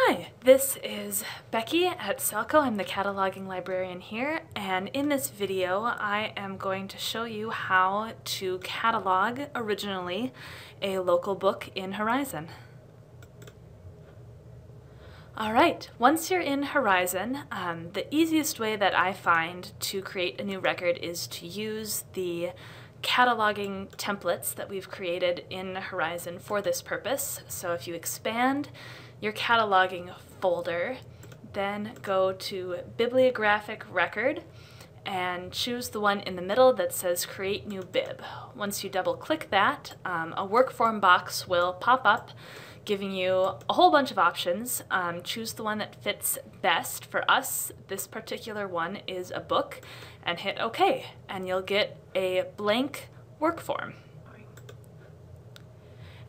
Hi, this is Becky at SELCO. I'm the cataloging librarian here, and in this video I am going to show you how to catalog originally a local book in Horizon. Alright, once you're in Horizon, the easiest way that I find to create a new record is to use the cataloging templates that we've created in Horizon for this purpose. So if you expand your cataloging folder, then go to Bibliographic Record and choose the one in the middle that says Create New Bib. Once you double click that, a work form box will pop up giving you a whole bunch of options. Choose the one that fits best. For us, this particular one is a book, and hit OK, and you'll get a blank work form.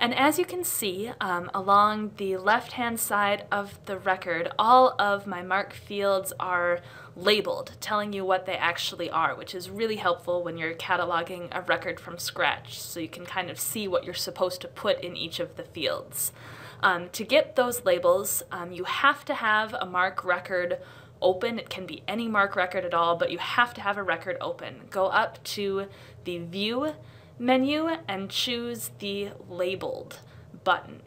And as you can see, along the left-hand side of the record, all of my mark fields are labeled, telling you what they actually are, which is really helpful when you're cataloging a record from scratch, so you can kind of see what you're supposed to put in each of the fields. To get those labels, you have to have a mark record open. It can be any mark record at all, but you have to have a record open. Go up to the View menu and choose the Labeled button.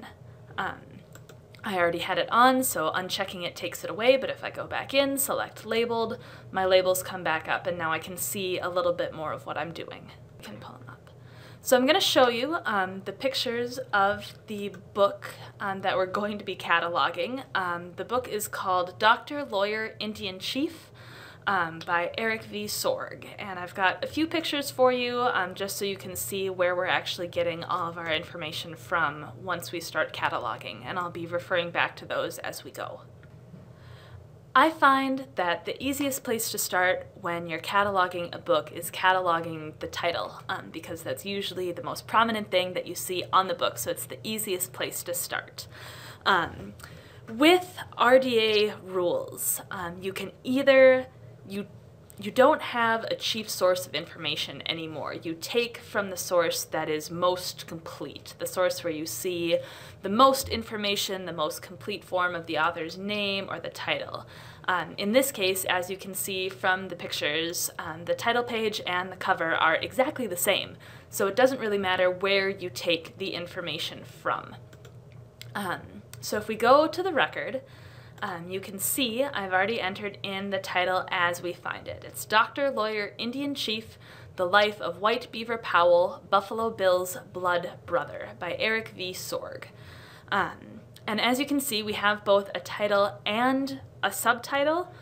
I already had it on, so unchecking it takes it away, but if I go back in, select Labeled, my labels come back up, and now I can see a little bit more of what I'm doing. I can pull them up. So I'm going to show you the pictures of the book that we're going to be cataloging. The book is called Doctor, Lawyer, Indian Chief by Eric V. Sorg, and I've got a few pictures for you just so you can see where we're actually getting all of our information from once we start cataloging, and I'll be referring back to those as we go. I find that the easiest place to start when you're cataloging a book is cataloging the title, because that's usually the most prominent thing that you see on the book, so it's the easiest place to start. With RDA rules, you can either you don't have a chief source of information anymore. You take from the source that is most complete, the source where you see the most information, the most complete form of the author's name or the title. In this case, as you can see from the pictures, the title page and the cover are exactly the same, so it doesn't really matter where you take the information from. So if we go to the record, you can see I've already entered in the title as we find it. It's Doctor, Lawyer, Indian Chief, The Life of White Beaver Powell, Buffalo Bill's Blood Brother by Eric V. Sorg. And as you can see, we have both a title and a subtitle.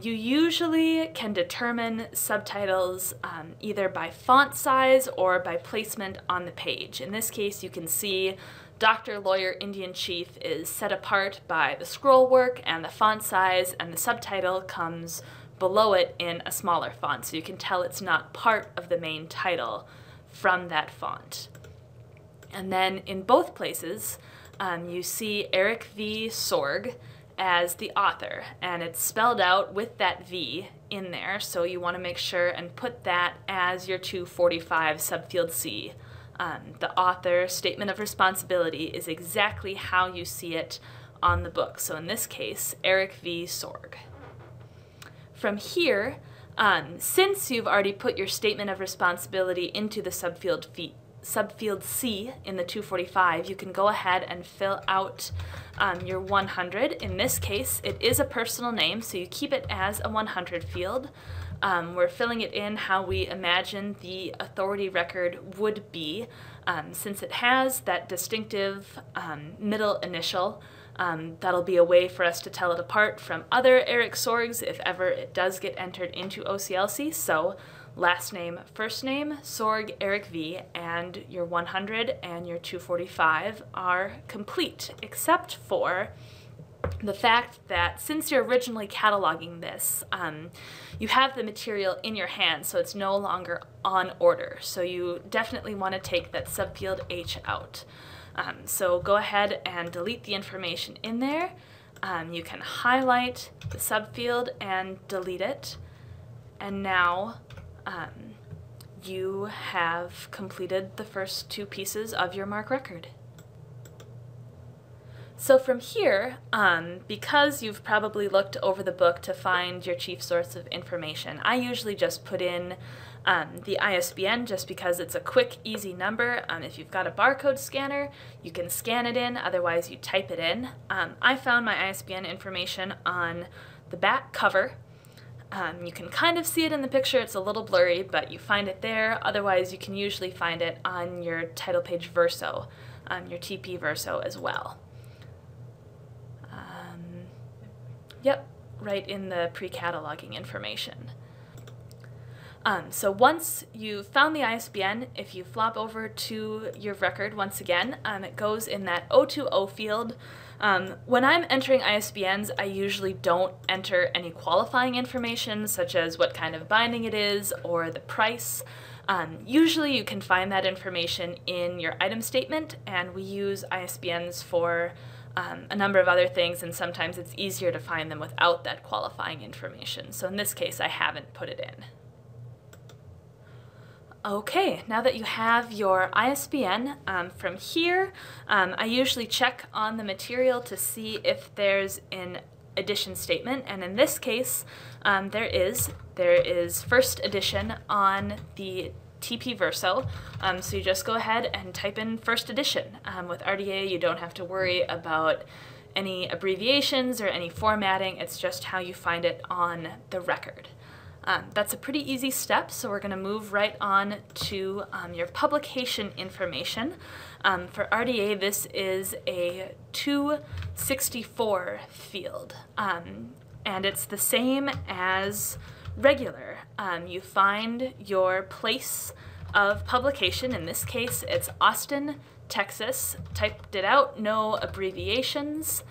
You usually can determine subtitles either by font size or by placement on the page. In this case, you can see Doctor, Lawyer, Indian Chief is set apart by the scroll work and the font size, and the subtitle comes below it in a smaller font, so you can tell it's not part of the main title from that font. And then in both places, you see Eric V. Sorg as the author, and it's spelled out with that V in there, so you want to make sure and put that as your 245 subfield C. The author statement of responsibility is exactly how you see it on the book. So in this case, Eric V. Sorg. From here, since you've already put your statement of responsibility into the subfield C in the 245, you can go ahead and fill out your 100. In this case, it is a personal name, so you keep it as a 100 field. We're filling it in how we imagine the authority record would be, since it has that distinctive middle initial. That'll be a way for us to tell it apart from other Eric Sorgs if ever it does get entered into OCLC. So last name, first name, Sorg, Eric V, and your 100 and your 245 are complete, except for the fact that since you're originally cataloging this, you have the material in your hand, so it's no longer on order. So you definitely want to take that subfield H out. So go ahead and delete the information in there. You can highlight the subfield and delete it. And now you have completed the first two pieces of your mark record. So from here, because you've probably looked over the book to find your chief source of information, I usually just put in the ISBN just because it's a quick, easy number. If you've got a barcode scanner, you can scan it in, otherwise you type it in. I found my ISBN information on the back cover. You can kind of see it in the picture, it's a little blurry, but you find it there. Otherwise you can usually find it on your title page verso, your TP verso as well. Yep, right in the pre-cataloging information. So once you've found the ISBN, if you flop over to your record once again, it goes in that 020 field. When I'm entering ISBNs, I usually don't enter any qualifying information, such as what kind of binding it is or the price. Usually you can find that information in your item statement, and we use ISBNs for a number of other things, and sometimes it's easier to find them without that qualifying information. So in this case, I haven't put it in. Okay, now that you have your ISBN, from here, I usually check on the material to see if there's an edition statement, and in this case, there is first edition on the TP verso, so you just go ahead and type in first edition. With RDA, you don't have to worry about any abbreviations or any formatting, it's just how you find it on the record. That's a pretty easy step, so we're going to move right on to your publication information. For RDA, this is a 264 field, and it's the same as regular. You find your place of publication. In this case, it's Austin, Texas. Typed it out, no abbreviations.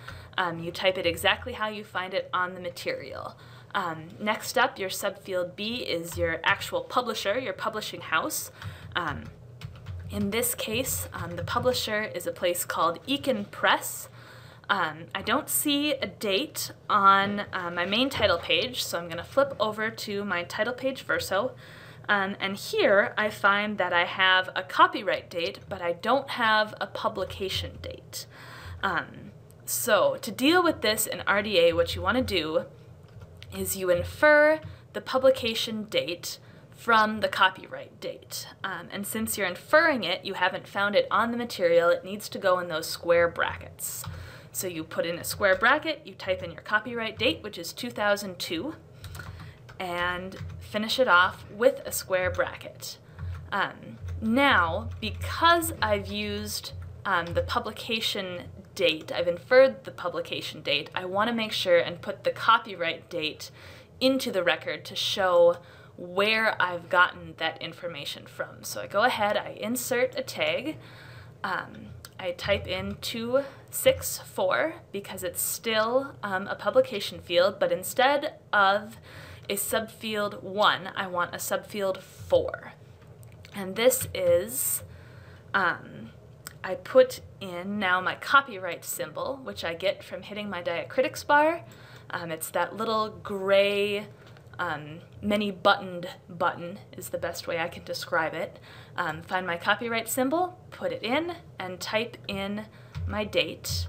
You type it exactly how you find it on the material. Next up, your subfield B is your actual publisher, your publishing house. In this case, the publisher is a place called Eakin Press. I don't see a date on my main title page, so I'm going to flip over to my title page verso. And here I find that I have a copyright date, but I don't have a publication date. So to deal with this in RDA, what you want to do is you infer the publication date from the copyright date. And since you're inferring it, you haven't found it on the material, it needs to go in those square brackets. So you put in a square bracket, you type in your copyright date, which is 2002, and finish it off with a square bracket. Now, because I've used the publication date, I've inferred the publication date, I want to make sure and put the copyright date into the record to show where I've gotten that information from. So I go ahead, I insert a tag, I type in 264 because it's still a publication field, but instead of a subfield 1, I want a subfield 4. And this is, I put in now my copyright symbol, which I get from hitting my diacritics bar. It's that little gray many buttoned button is the best way I can describe it. Find my copyright symbol, put it in, and type in my date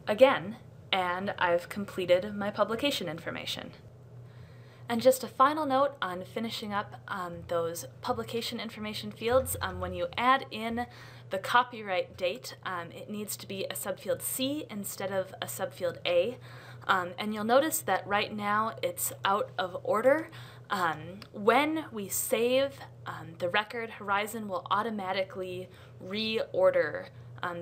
again, and I've completed my publication information. And just a final note on finishing up those publication information fields, when you add in the copyright date, it needs to be a subfield C instead of a subfield A. And you'll notice that right now it's out of order. When we save the record, Horizon will automatically reorder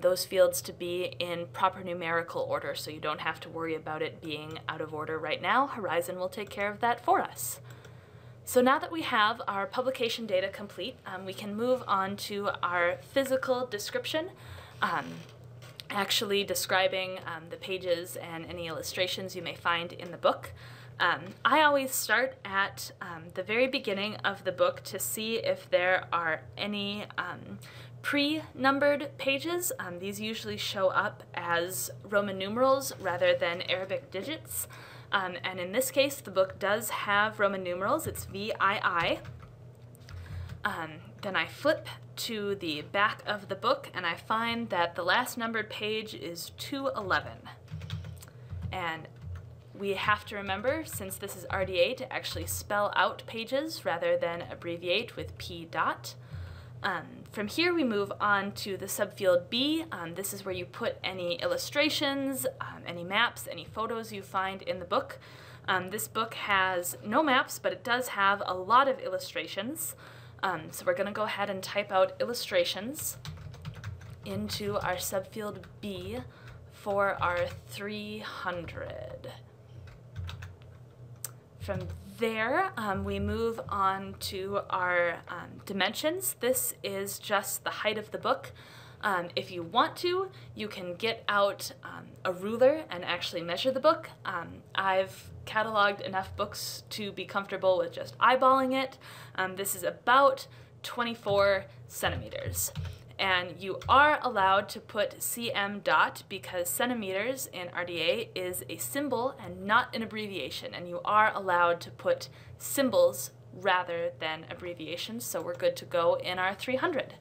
those fields to be in proper numerical order, so you don't have to worry about it being out of order right now. Horizon will take care of that for us. So now that we have our publication data complete, we can move on to our physical description, actually describing the pages and any illustrations you may find in the book. I always start at the very beginning of the book to see if there are any pre-numbered pages. These usually show up as Roman numerals rather than Arabic digits. And in this case, the book does have Roman numerals. It's VII. Then I flip to the back of the book, and I find that the last numbered page is 211. And we have to remember, since this is RDA, to actually spell out pages rather than abbreviate with P dot. From here we move on to the subfield B. This is where you put any illustrations, any maps, any photos you find in the book. This book has no maps, but it does have a lot of illustrations. So we're going to go ahead and type out illustrations into our subfield B for our 300. From there, we move on to our dimensions. This is just the height of the book. If you want to, you can get out a ruler and actually measure the book. I've cataloged enough books to be comfortable with just eyeballing it. This is about 24 centimeters. And you are allowed to put cm dot because centimeters in RDA is a symbol and not an abbreviation, and you are allowed to put symbols rather than abbreviations, so we're good to go in our 300.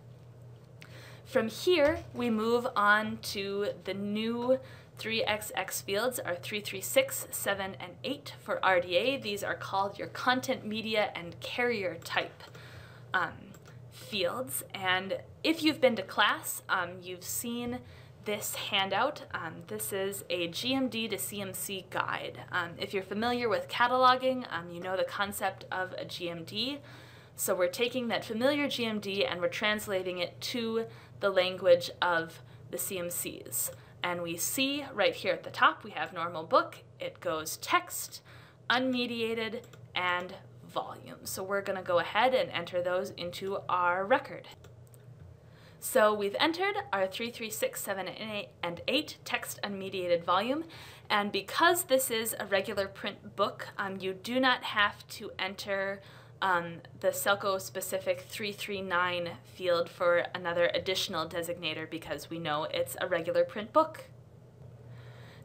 From here, we move on to the new 3XX fields, our 336, 7, and 8 for RDA. These are called your content, media, and carrier type fields. And if you've been to class, you've seen this handout. This is a GMD to CMC guide. If you're familiar with cataloging, you know the concept of a GMD. So we're taking that familiar GMD and we're translating it to the language of the CMCs. And we see right here at the top, we have normal book. It goes text, unmediated, and volume. So we're going to go ahead and enter those into our record. So we've entered our 336, 7, and 8 text unmediated volume, and because this is a regular print book, you do not have to enter the SELCO specific 339 field for another additional designator because we know it's a regular print book.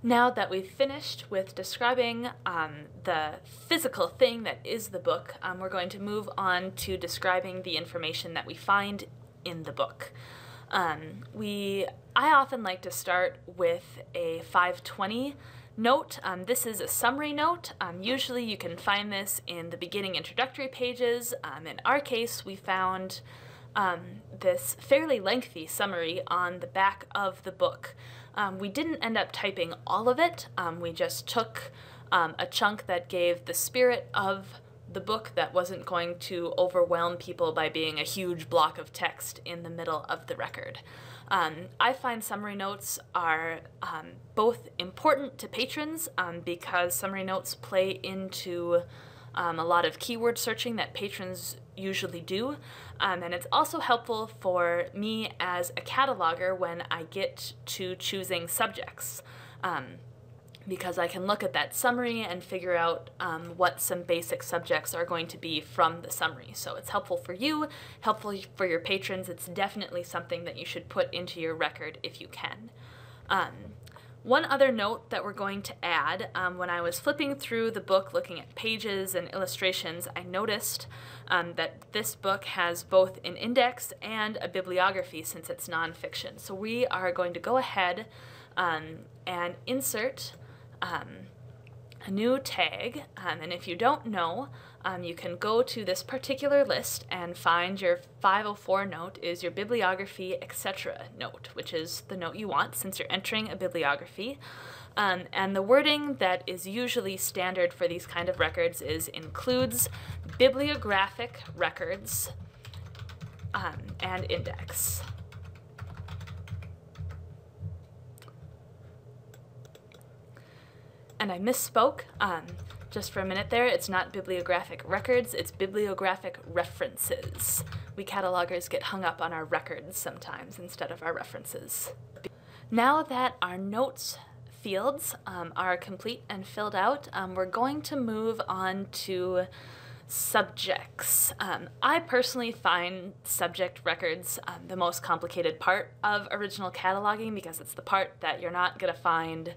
Now that we've finished with describing the physical thing that is the book, we're going to move on to describing the information that we find in the book. I often like to start with a 520 note. This is a summary note. Usually you can find this in the beginning introductory pages. In our case, we found this fairly lengthy summary on the back of the book. We didn't end up typing all of it. We just took a chunk that gave the spirit of the book that wasn't going to overwhelm people by being a huge block of text in the middle of the record. I find summary notes are both important to patrons because summary notes play into a lot of keyword searching that patrons usually do, and it's also helpful for me as a cataloger when I get to choosing subjects. Because I can look at that summary and figure out what some basic subjects are going to be from the summary. So it's helpful for you, helpful for your patrons. It's definitely something that you should put into your record if you can. One other note that we're going to add, when I was flipping through the book looking at pages and illustrations, I noticed that this book has both an index and a bibliography since it's nonfiction. So we are going to go ahead and insert a new tag, and if you don't know, you can go to this particular list and find your 504 note is your bibliography, etc. note, which is the note you want since you're entering a bibliography. And the wording that is usually standard for these kind of records is includes bibliographic records and index. And I misspoke just for a minute there. It's not bibliographic records, it's bibliographic references. We catalogers get hung up on our records sometimes instead of our references. Now that our notes fields are complete and filled out, we're going to move on to subjects. I personally find subject records the most complicated part of original cataloging because it's the part that you're not going to find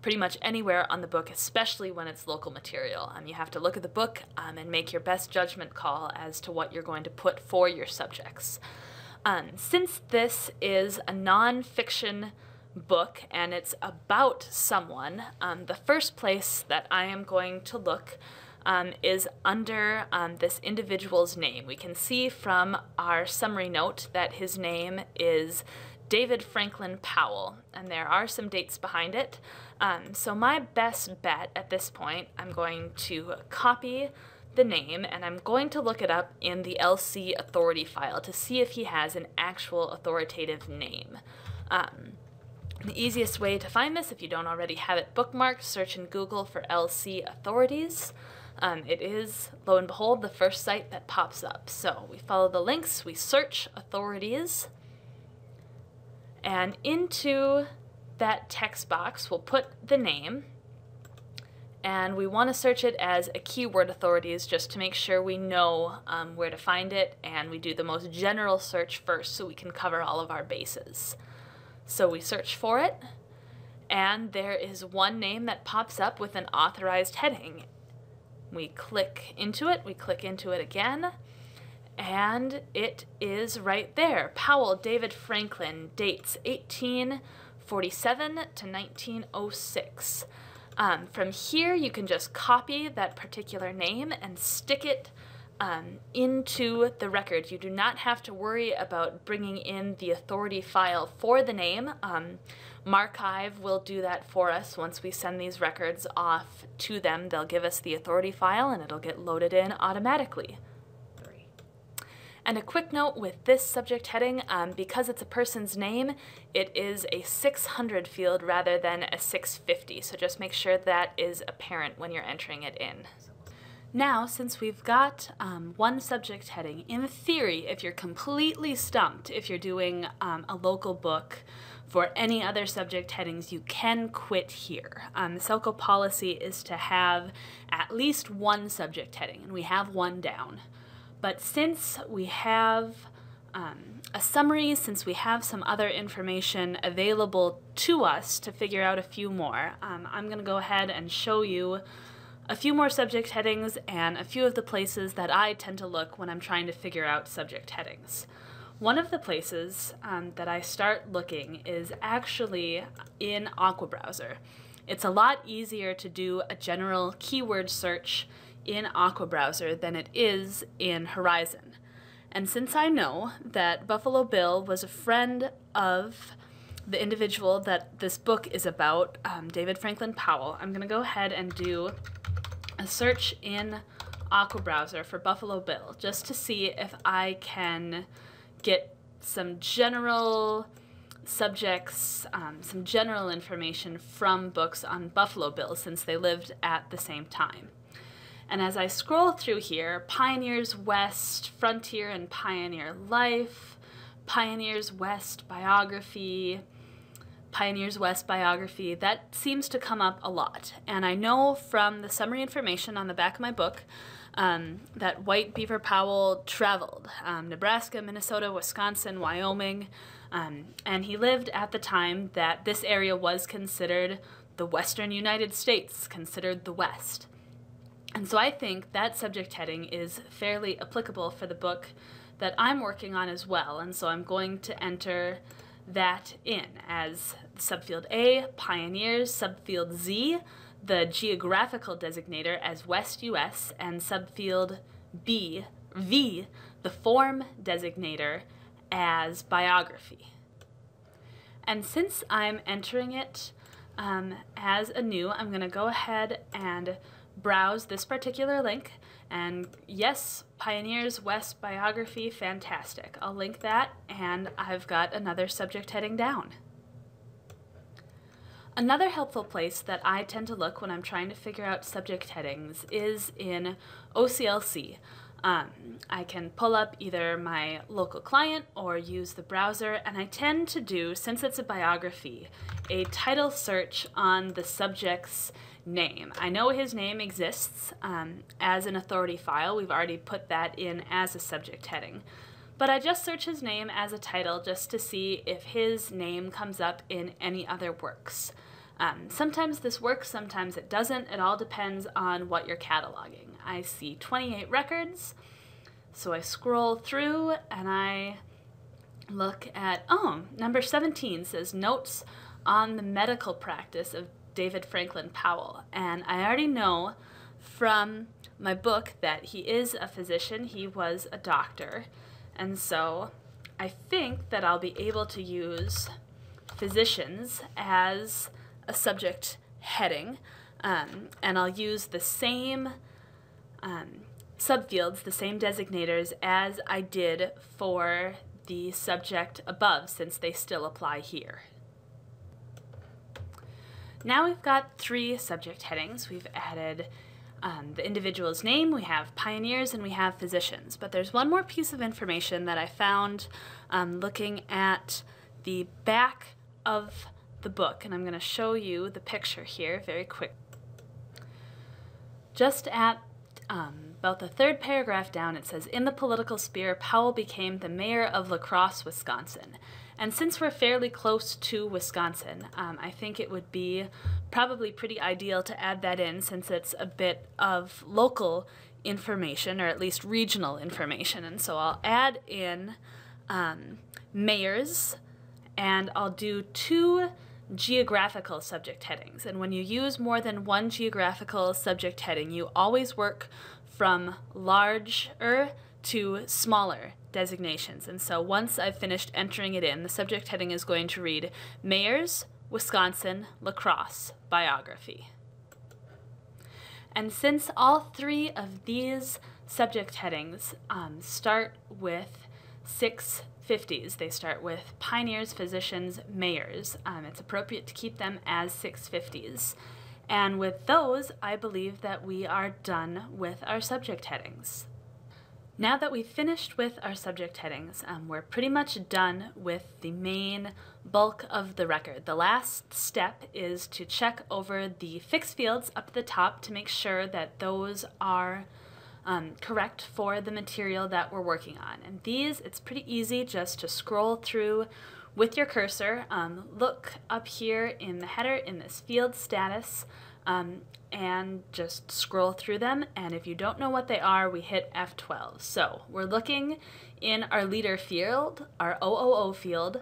pretty much anywhere on the book, especially when it's local material. You have to look at the book and make your best judgment call as to what you're going to put for your subjects. Since this is a non-fiction book and it's about someone, the first place that I am going to look is under this individual's name. We can see from our summary note that his name is David Franklin Powell, and there are some dates behind it. So my best bet at this point, I'm going to copy the name and I'm going to look it up in the LC authority file to see if he has an actual authoritative name. The easiest way to find this, if you don't already have it bookmarked, search in Google for LC authorities. It is, lo and behold, the first site that pops up. So we follow the links, we search authorities, and into that text box we'll put the name, and we want to search it as a keyword authorities just to make sure we know where to find it, and we do the most general search first so we can cover all of our bases. So we search for it, and there is one name that pops up with an authorized heading. We click into it again, and it is right there. Powell, David Franklin, dates 1847 to 1906. From here, you can just copy that particular name and stick it into the record. You do not have to worry about bringing in the authority file for the name. Marchive will do that for us. Once we send these records off to them, they'll give us the authority file and it'll get loaded in automatically. And a quick note with this subject heading, because it's a person's name, it is a 600 field rather than a 650, so just make sure that is apparent when you're entering it in. Now, since we've got one subject heading, in theory, if you're completely stumped, if you're doing a local book for any other subject headings, you can quit here. The SELCO policy is to have at least one subject heading, and we have one down. But since we have a summary, since we have some other information available to us to figure out a few more, I'm going to go ahead and show you a few more subject headings and a few of the places that I tend to look when I'm trying to figure out subject headings. One of the places that I start looking is actually in Aqua Browser. It's a lot easier to do a general keyword search in Aqua Browser than it is in Horizon. And since I know that Buffalo Bill was a friend of the individual that this book is about, David Franklin Powell, I'm going to go ahead and do a search in Aqua Browser for Buffalo Bill just to see if I can get some general subjects, some general information from books on Buffalo Bill since they lived at the same time. And as I scroll through here, Pioneers West, Frontier and Pioneer Life, Pioneers West Biography, Pioneers West Biography, that seems to come up a lot. And I know from the summary information on the back of my book that White Beaver Powell traveled Nebraska, Minnesota, Wisconsin, Wyoming, and he lived at the time that this area was considered the Western United States, considered the West. And so I think that subject heading is fairly applicable for the book that I'm working on as well, and so I'm going to enter that in as subfield A, Pioneers, subfield Z, the geographical designator as West US, and subfield B, V, the form designator as Biography. And since I'm entering it as a new, I'm going to go ahead and browse this particular link, and yes, Pioneers West Biography, fantastic. I'll link that, and I've got another subject heading down. Another helpful place that I tend to look when I'm trying to figure out subject headings is in OCLC. I can pull up either my local client or use the browser, and I tend to do, since it's a biography, a title search on the subject's name. I know his name exists as an authority file. We've already put that in as a subject heading. But I just search his name as a title just to see if his name comes up in any other works. Sometimes this works, sometimes it doesn't. It all depends on what you're cataloging. I see 28 records, so I scroll through and I look at, oh, number 17 says Notes on the Medical Practice of David Franklin Powell. And I already know from my book that he is a physician, he was a doctor. And so I think that I'll be able to use physicians as a subject heading, and I'll use the same subfields, the same designators as I did for the subject above, since they still apply here. Now we've got 3 subject headings. We've added the individual's name, we have pioneers, and we have physicians. But there's one more piece of information that I found looking at the back of the book, and I'm going to show you the picture here very quick. Just at about the 3rd paragraph down, it says, in the political sphere, Powell became the mayor of La Crosse, Wisconsin. And since we're fairly close to Wisconsin, I think it would be probably pretty ideal to add that in, since it's a bit of local information, or at least regional information. And so I'll add in mayors, and I'll do 2 geographical subject headings. And when you use more than one geographical subject heading, you always work from larger to smaller designations. And so once I've finished entering it in, the subject heading is going to read Mayors, Wisconsin, La Crosse, Biography. And since all 3 of these subject headings start with 650s, they start with pioneers, physicians, mayors, it's appropriate to keep them as 650s. And with those, I believe that we are done with our subject headings. Now that we've finished with our subject headings, we're pretty much done with the main bulk of the record. The last step is to check over the fixed fields up at the top to make sure that those are correct for the material that we're working on. And these, it's pretty easy just to scroll through with your cursor. Look up here in the header in this field status, and just scroll through them, and if you don't know what they are, we hit F12. So we're looking in our leader field, our OOO field.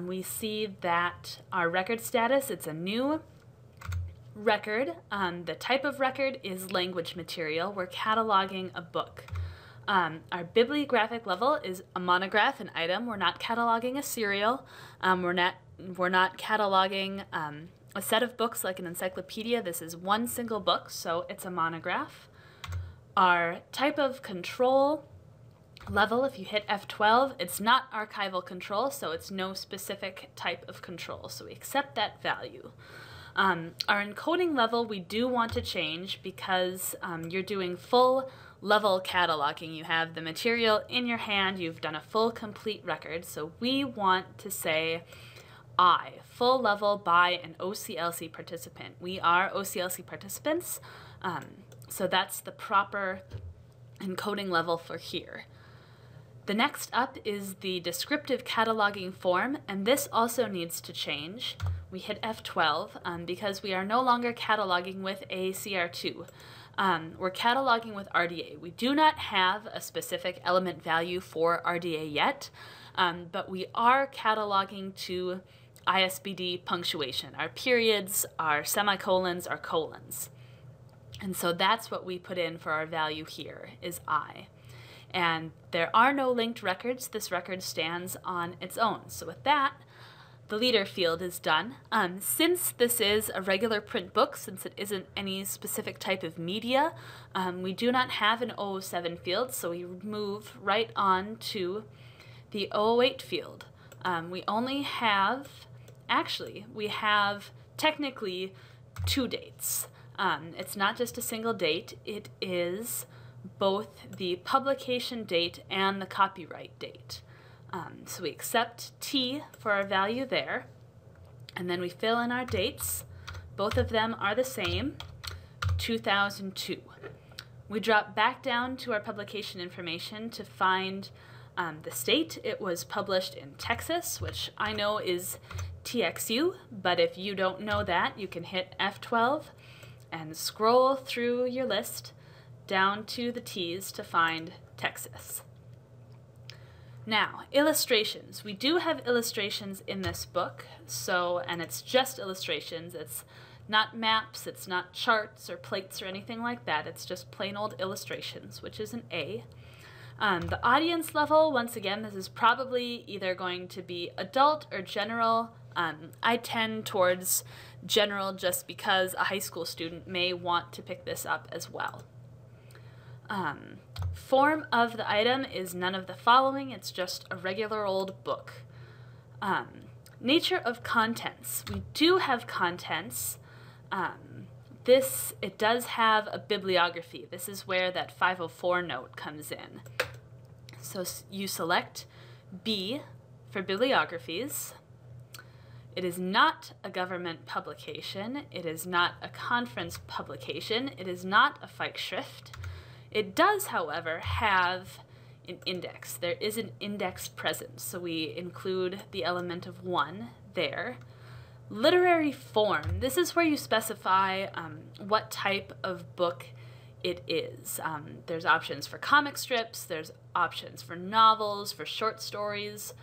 We see that our record status, it's a new record. The type of record is language material. We're cataloging a book. Our bibliographic level is a monograph, an item. We're not cataloging a serial. We're not cataloging a set of books like an encyclopedia. This is one single book, so it's a monograph. Our type of control level, if you hit F12, it's not archival control, so it's no specific type of control, so we accept that value. Our encoding level we do want to change because you're doing full level cataloging. You have the material in your hand, you've done a full complete record, so we want to say I, full level by an OCLC participant. We are OCLC participants, so that's the proper encoding level for here. The next up is the descriptive cataloging form, and this also needs to change. We hit F12 because we are no longer cataloging with a CR2. We're cataloging with RDA. We do not have a specific element value for RDA yet, but we are cataloging to ISBN punctuation, our periods, our semicolons, our colons. And so that's what we put in for our value here, is I. And there are no linked records. This record stands on its own. So with that, the leader field is done. Since this is a regular print book, since it isn't any specific type of media, we do not have an 007 field, so we move right on to the 008 field. We only have, actually, we have technically 2 dates. It's not just a single date, it is both the publication date and the copyright date. So we accept T for our value there, and then we fill in our dates. Both of them are the same, 2002. We drop back down to our publication information to find the state. It was published in Texas, which I know is TXU, but if you don't know that, you can hit F12 and scroll through your list down to the T's to find Texas. Now, illustrations. We do have illustrations in this book, and it's just illustrations. It's not maps, it's not charts or plates or anything like that. It's just plain old illustrations, which is an A. The audience level, once again, this is probably either going to be adult or general. I tend towards general just because a high school student may want to pick this up as well. Form of the item is none of the following. It's just a regular old book. Nature of contents. We do have contents. It does have a bibliography. This is where that 504 note comes in. So you select B for bibliographies. It is not a government publication. It is not a conference publication. It is not a Zeitschrift. It does, however, have an index. There is an index present, so we include the element of 1 there. Literary form. This is where you specify what type of book it is. There's options for comic strips, there's options for novels, for short stories.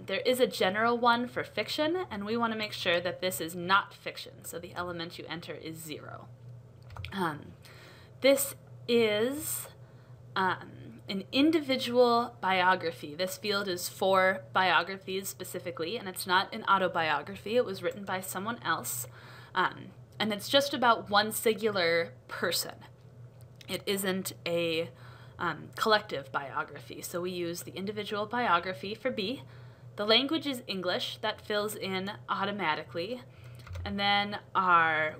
There is a general one for fiction, and we want to make sure that this is not fiction, so the element you enter is 0. This is an individual biography. This field is for biographies specifically, and it's not an autobiography. It was written by someone else, and it's just about one singular person. It isn't a collective biography, so we use the individual biography for B. The language is English. That fills in automatically. And then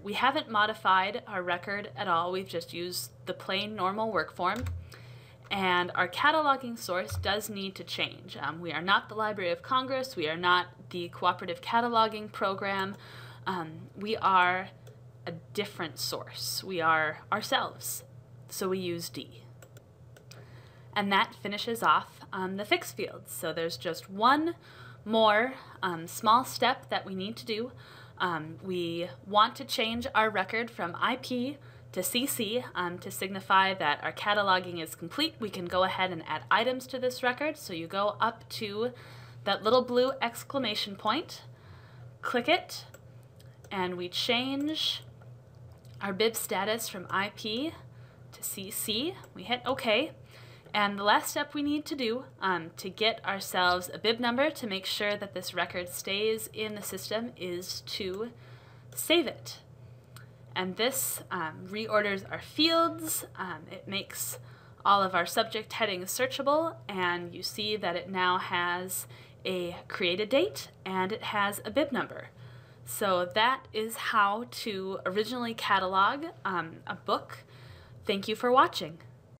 we haven't modified our record at all. We've just used the plain normal work form. And our cataloging source does need to change. We are not the Library of Congress. We are not the Cooperative Cataloging Program. We are a different source. We are ourselves. So we use D. And that finishes off the fixed fields. So there's just one more small step that we need to do. We want to change our record from IP to CC to signify that our cataloging is complete. We can go ahead and add items to this record. So you go up to that little blue exclamation point, click it, and we change our bib status from IP to CC. We hit OK. And the last step we need to do to get ourselves a bib number to make sure that this record stays in the system is to save it. And this reorders our fields. It makes all of our subject headings searchable, and you see that it now has a created date and it has a bib number. So that is how to originally catalog a book. Thank you for watching.